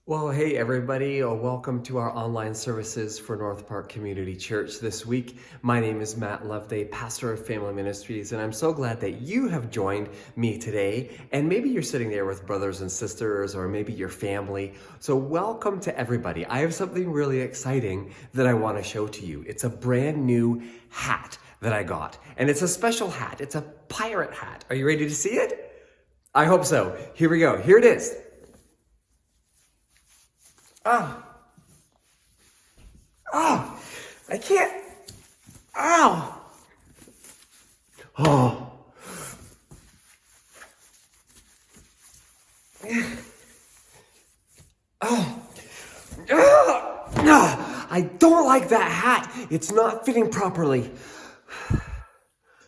Well, hey everybody, welcome to our online services for North Park Community Church this week. My name is Matt Loveday, pastor of Family Ministries, and I'm so glad that you have joined me today. And maybe you're sitting there with brothers and sisters, or maybe your family. So welcome to everybody. I have something really exciting that I want to show to you. It's a brand new hat that I got, and it's a special hat. It's a pirate hat. Are you ready to see it? I hope so. Here we go. Here it is. I can't. Ow. Oh. I don't like that hat. It's not fitting properly.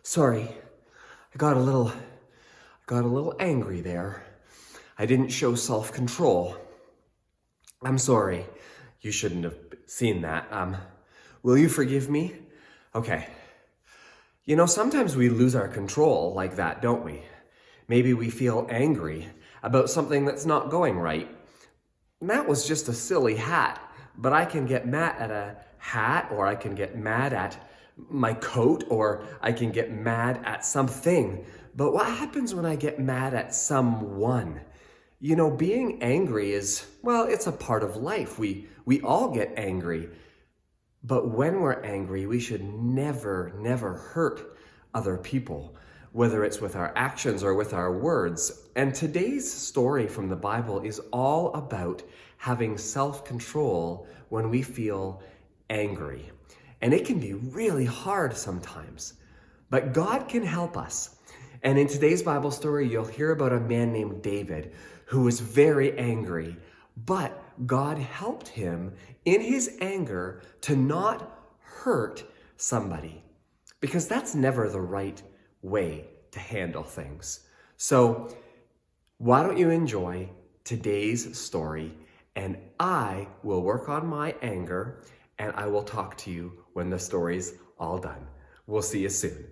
Sorry. I got a little angry there. I didn't show self-control. I'm sorry. You shouldn't have seen that. Will you forgive me? Okay. You know, sometimes we lose our control like that, don't we? Maybe we feel angry about something that's not going right. And that was just a silly hat, but I can get mad at a hat, or I can get mad at my coat, or I can get mad at something. But what happens when I get mad at someone? You know, being angry is, well, it's a part of life. We all get angry. But when we're angry, we should never hurt other people, whether it's with our actions or with our words. And today's story from the Bible is all about having self-control when we feel angry. And it can be really hard sometimes, but God can help us. And in today's Bible story, you'll hear about a man named David who was very angry, but God helped him in his anger to not hurt somebody, because that's never the right way to handle things. So why don't you enjoy today's story, and I will work on my anger, and I will talk to you when the story's all done. We'll see you soon.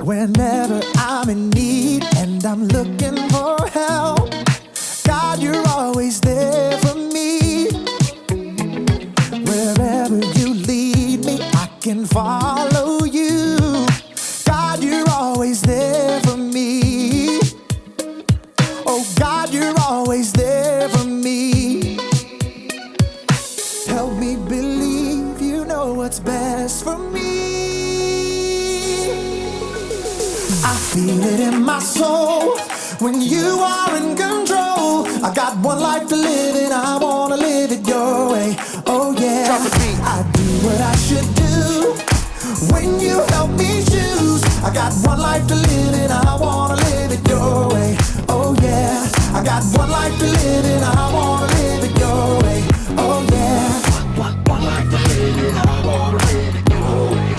Whenever I'm in need and I'm looking for help, God, you're always there for me. Wherever you lead me, I can follow you. God, you're always there for me. Oh, God, you're always there for me. Help me believe you know what's best for me. I feel it in my soul when you are in control. I got one life to live and I wanna live it your way. Oh yeah, I do what I should do when you help me choose. I got one life to live and I wanna live it your way. Oh yeah, I got one life to live and I wanna live it your way. Oh yeah, one life to live and I wanna live it your way.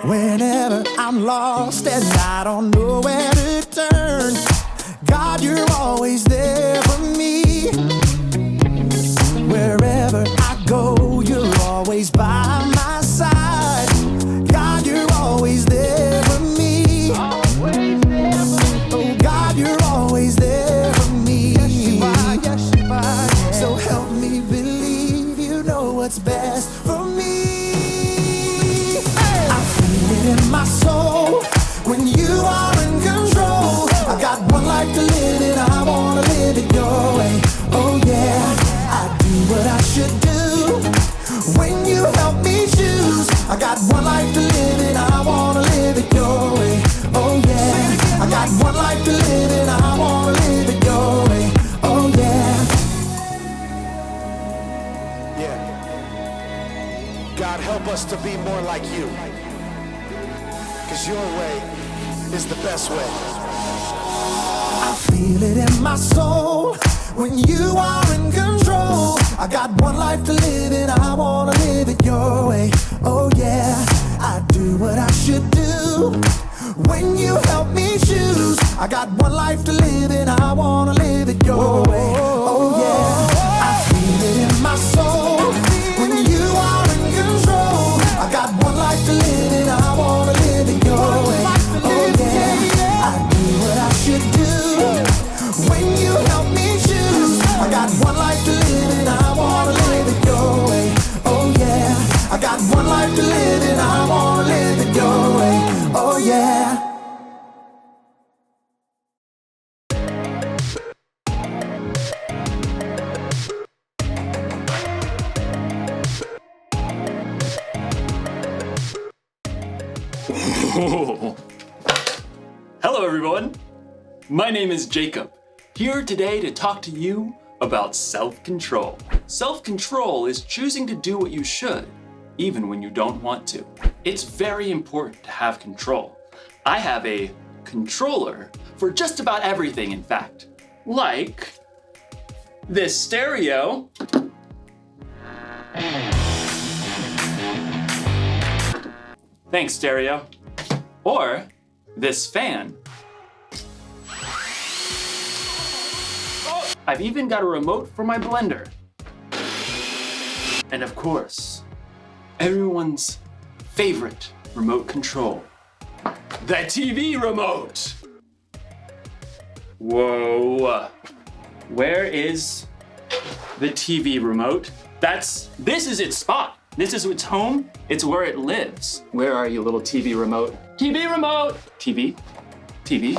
Whenever I'm lost and I don't know where to turn, God, you're always there for me. Wherever I go, you're always by my side. God, you're always there for me. Oh, God, you're always there for me. Yes, you are. So help me believe you know what's best for me. In my soul, when you are in control, I got one life to live and I wanna live it your way. Oh yeah, I do what I should do when you help me choose. I got one life to live and I wanna live it your way. Oh yeah, I got one life to live and I wanna live it your way. Oh yeah. Yeah. God, help us to be more like you. 'Cause your way is the best way. I feel it in my soul when you are in control. I got one life to live and I wanna live it your way. Oh yeah, I do what I should do when you help me choose. I got one life to live and I wanna live it your way. Oh yeah, I feel it in my soul when you are in control. I got one life to live and I wanna live it your way. Oh yeah, I do what I should do when you help me choose. I got one life to live and I wanna live it your way. Oh yeah, I got one life to live and I wanna live it your way. Oh yeah. Hello everyone, my name is Jacob, here today to talk to you about self-control. Self-control is choosing to do what you should, even when you don't want to. It's very important to have control. I have a controller for just about everything, in fact. Like this stereo. Thanks, stereo. Or this fan. I've even got a remote for my blender. And of course, everyone's favorite remote control, the TV remote. Whoa, where is the TV remote? This is its spot. This is its home. It's where it lives. Where are you, little TV remote? TV remote! TV, TV,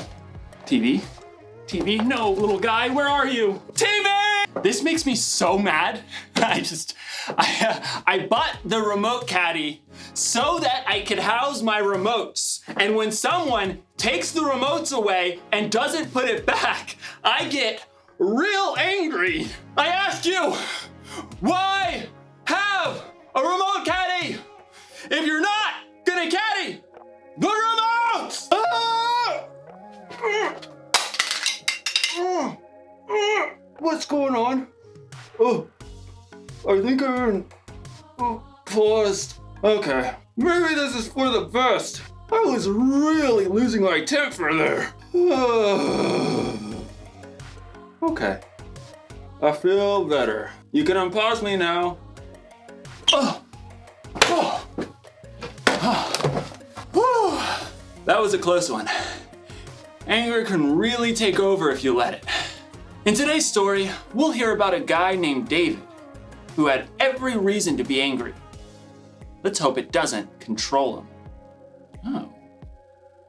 TV, TV. No, little guy, where are you? TV! This makes me so mad. I bought the remote caddy so that I could house my remotes. And when someone takes the remotes away and doesn't put it back, I get real angry. I ask you, why have a remote caddy if you're not gonna caddy the remote? What's going on? Oh, I think I'm paused. Okay, maybe this is for the best. I was really losing my temper there. Okay, I feel better. You can unpause me now. That was a close one. Anger can really take over if you let it. In today's story, we'll hear about a guy named David who had every reason to be angry. Let's hope it doesn't control him. Oh,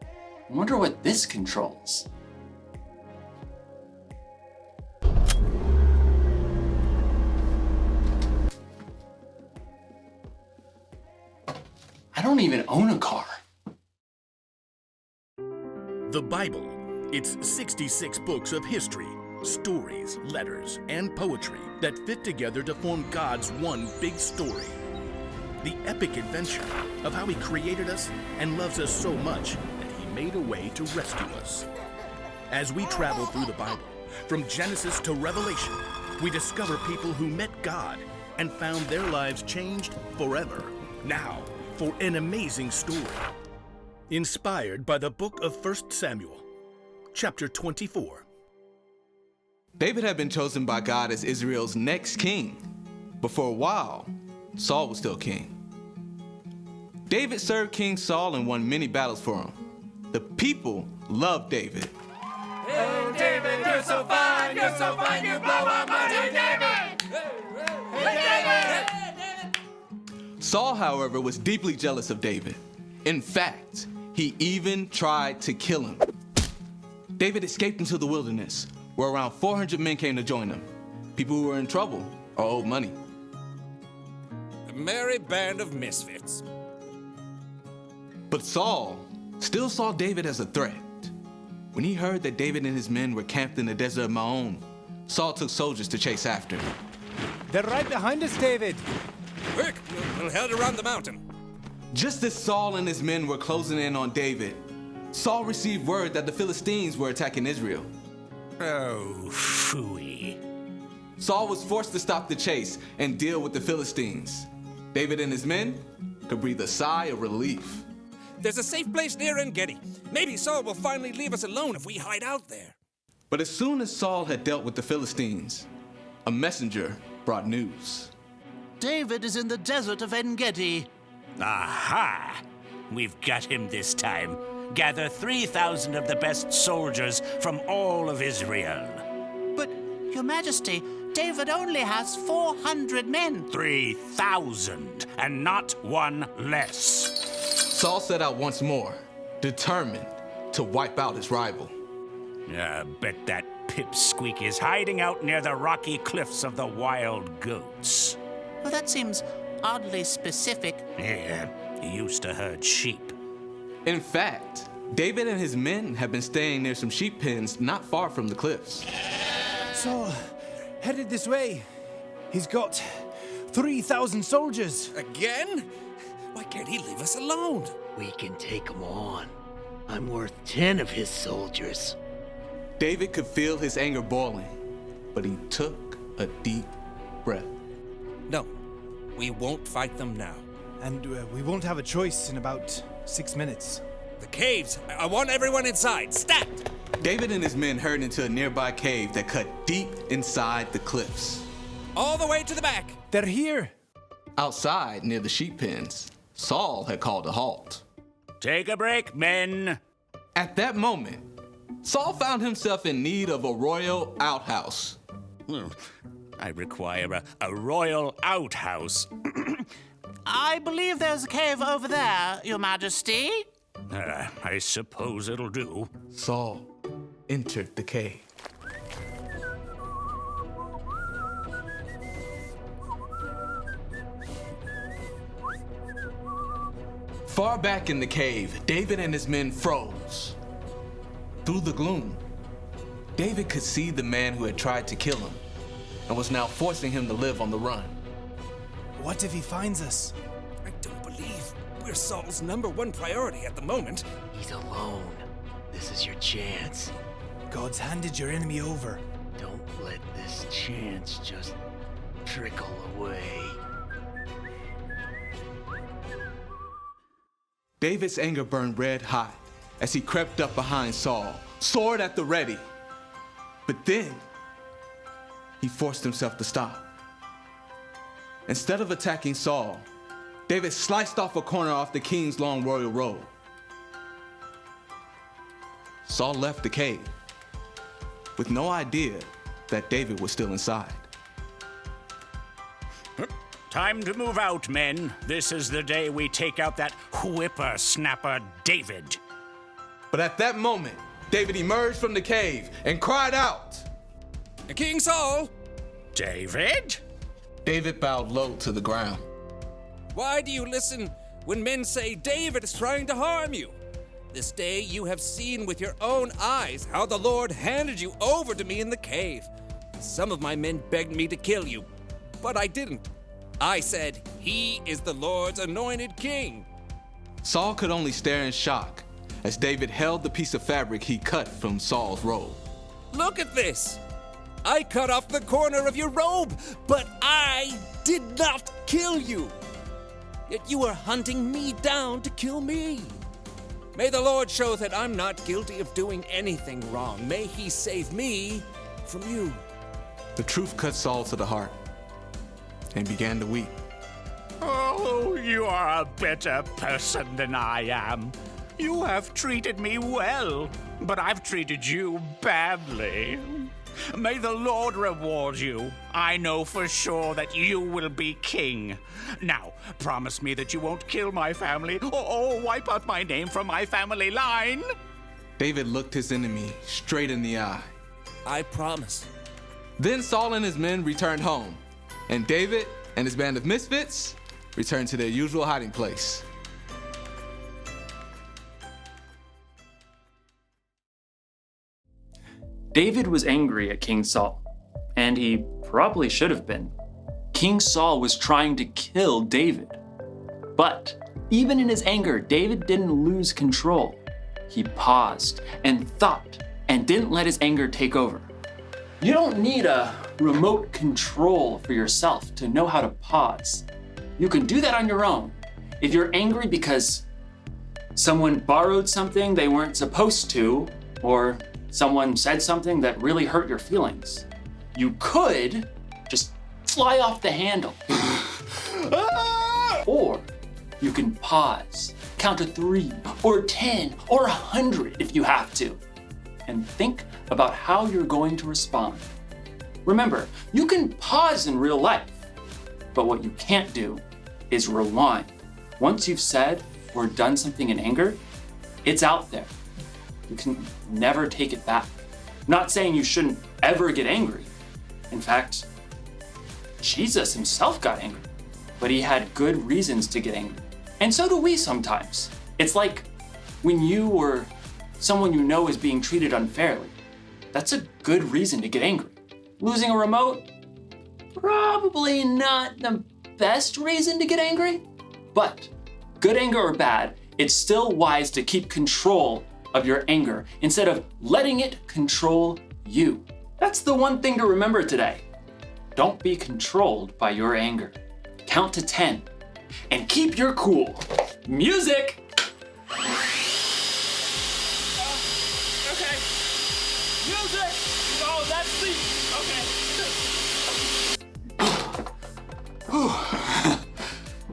I wonder what this controls. I don't even own a car. The Bible. It's 66 books of history, stories, letters, and poetry that fit together to form God's one big story. The epic adventure of how He created us and loves us so much that He made a way to rescue us. As we travel through the Bible, from Genesis to Revelation, we discover people who met God and found their lives changed forever. Now, for an amazing story. Inspired by the book of 1 Samuel, chapter 24. David had been chosen by God as Israel's next king, but for a while, Saul was still king. David served King Saul and won many battles for him. The people loved David. Hey David, you're so fine, you blow my mind, hey David! Hey David! Saul, however, was deeply jealous of David. In fact, he even tried to kill him. David escaped into the wilderness, where around 400 men came to join him. People who were in trouble or owed money. A merry band of misfits. But Saul still saw David as a threat. When he heard that David and his men were camped in the desert of Maon, Saul took soldiers to chase after him. They're right behind us, David. Quick, we'll head around the mountain. Just as Saul and his men were closing in on David, Saul received word that the Philistines were attacking Israel. Oh, phooey. Saul was forced to stop the chase and deal with the Philistines. David and his men could breathe a sigh of relief. There's a safe place near En-Gedi. Maybe Saul will finally leave us alone if we hide out there. But as soon as Saul had dealt with the Philistines, a messenger brought news. David is in the desert of En-Gedi. Aha! We've got him this time. Gather 3,000 of the best soldiers from all of Israel. But, Your Majesty, David only has 400 men. 3,000, and not one less. Saul set out once more, determined to wipe out his rival. I bet that pipsqueak is hiding out near the rocky cliffs of the Wild Goats. Well, that seems oddly specific. Yeah, he used to herd sheep. In fact, David and his men have been staying near some sheep pens not far from the cliffs. Saul, headed this way. He's got 3,000 soldiers. Again? Why can't he leave us alone? We can take him on. I'm worth 10 of his soldiers. David could feel his anger boiling, but he took a deep breath. No, we won't fight them now. And we won't have a choice in about 6 minutes. The caves! I want everyone inside! Stat! David and his men hurried into a nearby cave that cut deep inside the cliffs. All the way to the back! They're here! Outside, near the sheep pens, Saul had called a halt. Take a break, men. At that moment, Saul found himself in need of a royal outhouse. I require a royal outhouse. I believe there's a cave over there, Your Majesty. I suppose it'll do. Saul entered the cave. Far back in the cave, David and his men froze. Through the gloom, David could see the man who had tried to kill him and was now forcing him to live on the run. What if he finds us? I don't believe we're Saul's #1 priority at the moment. He's alone. This is your chance. God's handed your enemy over. Don't let this chance just trickle away. David's anger burned red hot as he crept up behind Saul, sword at the ready. But then, he forced himself to stop. Instead of attacking Saul, David sliced off a corner off the king's long royal robe. Saul left the cave with no idea that David was still inside. Time to move out, men. This is the day we take out that whippersnapper David. But at that moment, David emerged from the cave and cried out, King Saul! David? David bowed low to the ground. Why do you listen when men say David is trying to harm you? This day you have seen with your own eyes how the Lord handed you over to me in the cave. Some of my men begged me to kill you, but I didn't. I said, he is the Lord's anointed king. Saul could only stare in shock as David held the piece of fabric he cut from Saul's robe. Look at this. I cut off the corner of your robe, but I did not kill you. Yet you are hunting me down to kill me. May the Lord show that I'm not guilty of doing anything wrong. May he save me from you. The truth cut Saul to the heart and began to weep. Oh, you are a better person than I am. You have treated me well, but I've treated you badly. May the Lord reward you. I know for sure that you will be king. Now, promise me that you won't kill my family or wipe out my name from my family line. David looked his enemy straight in the eye. I promise. Then Saul and his men returned home, and David and his band of misfits returned to their usual hiding place. David was angry at King Saul, and he probably should have been. King Saul was trying to kill David. But even in his anger, David didn't lose control. he paused and thought and didn't let his anger take over. You don't need a remote control for yourself to know how to pause. You can do that on your own. If you're angry because someone borrowed something they weren't supposed to, or someone said something that really hurt your feelings, you could just fly off the handle. Or you can pause, count to 3 or 10 or 100 if you have to, and think about how you're going to respond. Remember, you can pause in real life, but what you can't do is rewind. Once you've said or done something in anger, it's out there. You can never take it back. I'm not saying you shouldn't ever get angry. In fact, Jesus himself got angry, but he had good reasons to get angry. And so do we sometimes. It's like when you or someone you know is being treated unfairly. That's a good reason to get angry. Losing a remote? Probably not the best reason to get angry, but good anger or bad, it's still wise to keep control of your anger instead of letting it control you. That's the one thing to remember today. Don't be controlled by your anger. Count to 10 and keep your cool. Music! Okay. Music! Oh, that's the... Okay.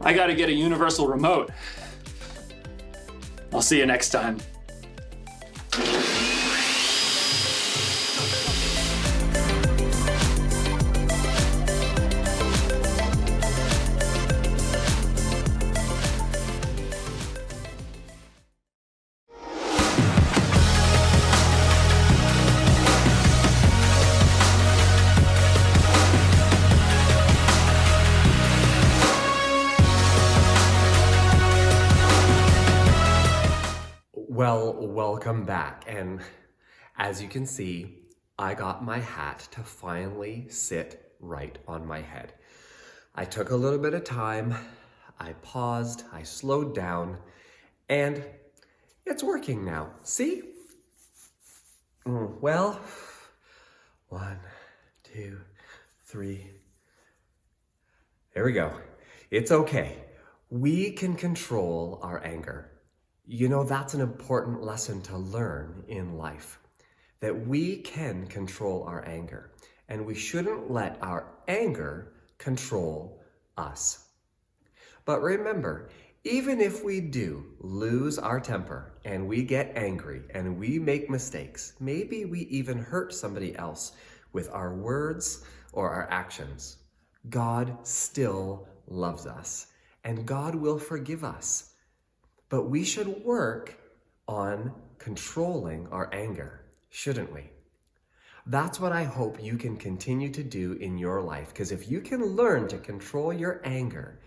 I gotta get a universal remote. I'll see you next time. Well, welcome back, and as you can see, I got my hat to finally sit right on my head. I took a little bit of time, I paused, I slowed down, and it's working now. See? Well, 1, 2, 3. There we go. It's okay. We can control our anger. You know, that's an important lesson to learn in life, that we can control our anger, and we shouldn't let our anger control us. But remember, even if we do lose our temper and we get angry and we make mistakes, maybe we even hurt somebody else with our words or our actions, God still loves us and God will forgive us. But we should work on controlling our anger, shouldn't we? That's what I hope you can continue to do in your life, because if you can learn to control your anger,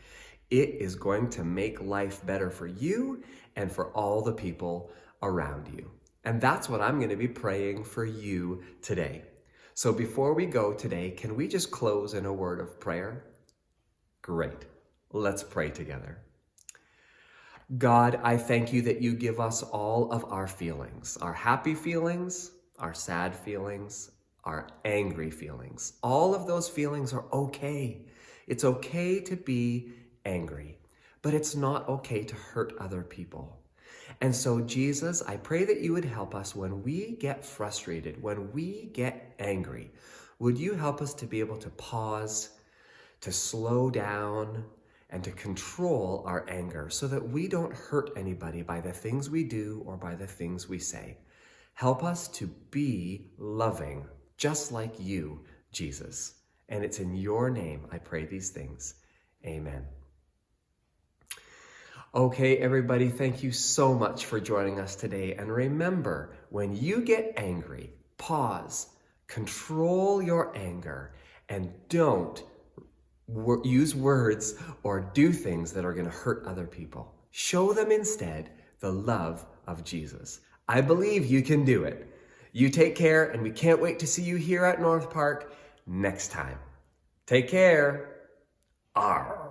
it is going to make life better for you and for all the people around you. And that's what I'm going to be praying for you today. So before we go today, can we just close in a word of prayer? Great. Let's pray together. God, I thank you that you give us all of our feelings, our happy feelings, our sad feelings, our angry feelings. All of those feelings are okay. It's okay to be angry, but it's not okay to hurt other people. And so, Jesus, I pray that you would help us when we get frustrated, when we get angry. Would you help us to be able to pause, to slow down, and to control our anger so that we don't hurt anybody by the things we do or by the things we say. Help us to be loving, just like you, Jesus. And it's in your name I pray these things. Amen. Okay, everybody, thank you so much for joining us today. And remember, when you get angry, pause, control your anger, and don't use words or do things that are going to hurt other people. Show them instead the love of Jesus. I believe you can do it. You take care, and we can't wait to see you here at North Park next time. Take care. Arr.